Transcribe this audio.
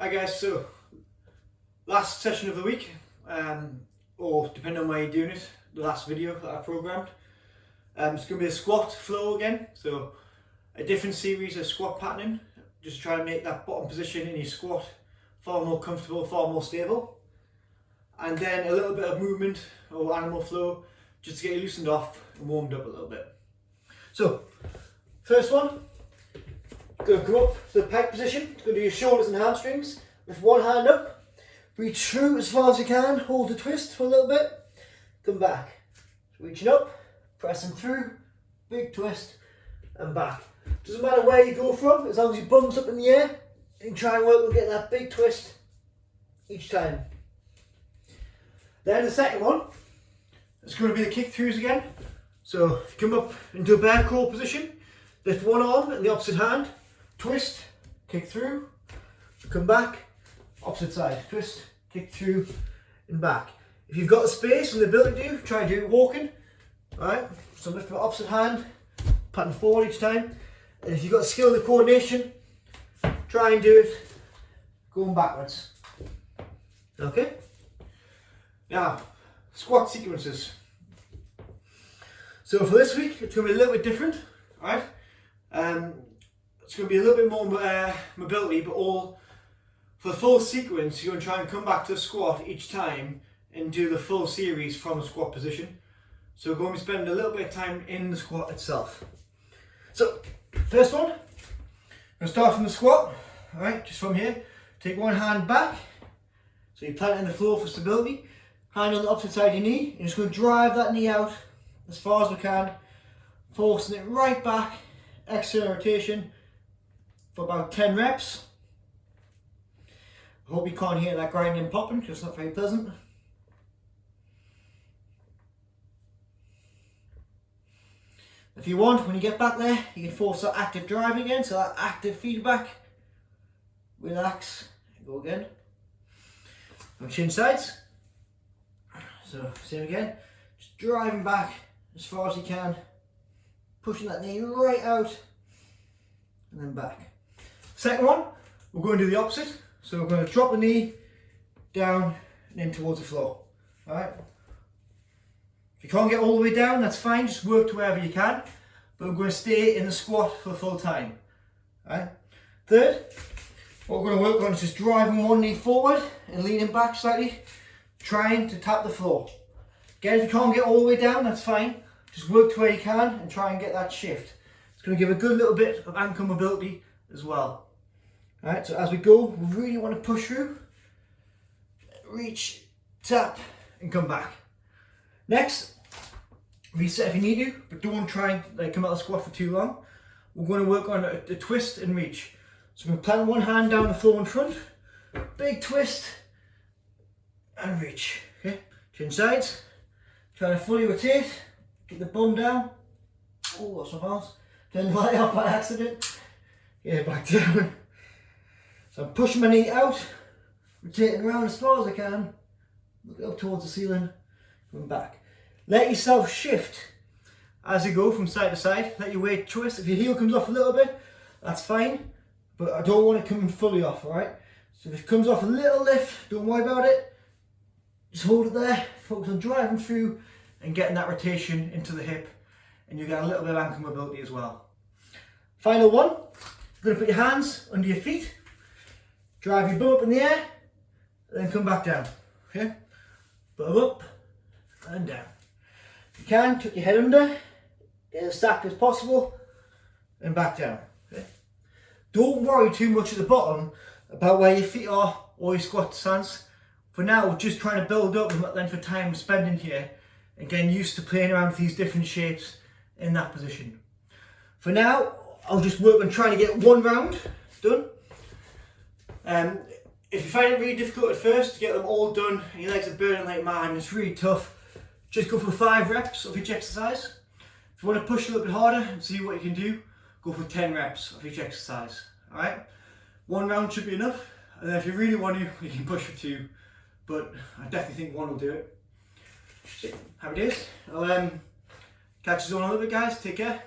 Hi guys, so last session of the week, or depending on where you're doing it, the last video that I programmed. It's going to be a squat flow again, so a different series of squat patterning, just to try and make that bottom position in your squat far more comfortable, far more stable. And then a little bit of movement or animal flow, just to get you loosened off and warmed up a little bit. So, first one. Going to come up to the pike position, going to do your shoulders and hamstrings, with one hand up, reach through as far as you can, hold the twist for a little bit, come back, reaching up, pressing through, big twist, and back. Doesn't matter where you go from, as long as your bum's up in the air, you can try and work on getting that big twist each time. Then the second one, it's going to be the kick throughs again. So come up into a bear crawl position, lift one arm and the opposite hand, twist, kick through, come back, opposite side, twist, kick through and back. If you've got the space and the ability to, try and do it walking. Alright, so lift the opposite hand, patting forward each time. And if you've got skill in the coordination, try and do it going backwards. Okay? Now, squat sequences. So for this week, it's going to be a little bit different. Alright? It's going to be a little bit more mobility, but all for the full sequence, you're going to try and come back to the squat each time and do the full series from the squat position. So we're going to be spending a little bit of time in the squat itself. So, first one, I'm going to start from the squat, alright, just from here. Take one hand back, so you plant it in the floor for stability. Hand on the opposite side of your knee, you're just going to drive that knee out as far as we can, forcing it right back, external rotation, for about 10 reps. I hope you can't hear that grinding and popping because it's not very pleasant. If you want, when you get back there, you can force that active drive again, so that active feedback. Relax, go again. And change sides. So, same again. Just driving back as far as you can, pushing that knee right out, and then back. Second one, we're going to do the opposite. So we're going to drop the knee down and in towards the floor. Alright? If you can't get all the way down, that's fine, just work to wherever you can. But we're going to stay in the squat for the full time. Alright? Third, what we're going to work on is just driving one knee forward and leaning back slightly, trying to tap the floor. Again, if you can't get all the way down, that's fine. Just work to where you can and try and get that shift. It's going to give a good little bit of ankle mobility as well. Alright, so as we go, we really want to push through, reach, tap, and come back. Next, reset if you need to, but don't try and come out of the squat for too long. We're going to work on a twist and reach. So we're going to plant one hand down the floor in front, big twist, and reach. Okay, change sides, try to fully rotate, get the bum down. Oh, lost my balance. Then light up by accident. Yeah, back down. So I'm pushing my knee out, rotating around as far as I can, look up towards the ceiling, coming back. Let yourself shift as you go from side to side, let your weight twist. If your heel comes off a little bit, that's fine, but I don't want it coming fully off, alright? So if it comes off a little lift, don't worry about it, just hold it there, focus on driving through and getting that rotation into the hip, and you get a little bit of ankle mobility as well. Final one, you're going to put your hands under your feet, drive your bum up in the air, and then come back down. Okay? Bum up and down. If you can, tuck your head under, get as stacked as possible, and back down. Okay? Don't worry too much at the bottom about where your feet are or your squat stance. For now, we're just trying to build up that length of time spending here and getting used to playing around with these different shapes in that position. For now, I'll just work on trying to get one round done. If you find it really difficult at first to get them all done and your legs are burning like mine, it's really tough, just go for 5 reps of each exercise. If you want to push a little bit harder and see what you can do, go for 10 reps of each exercise. Alright? 1 round should be enough, and then if you really want to, you can push for 2, but I definitely think 1 will do it. Happy days. I'll catch you on a little bit, guys. Take care.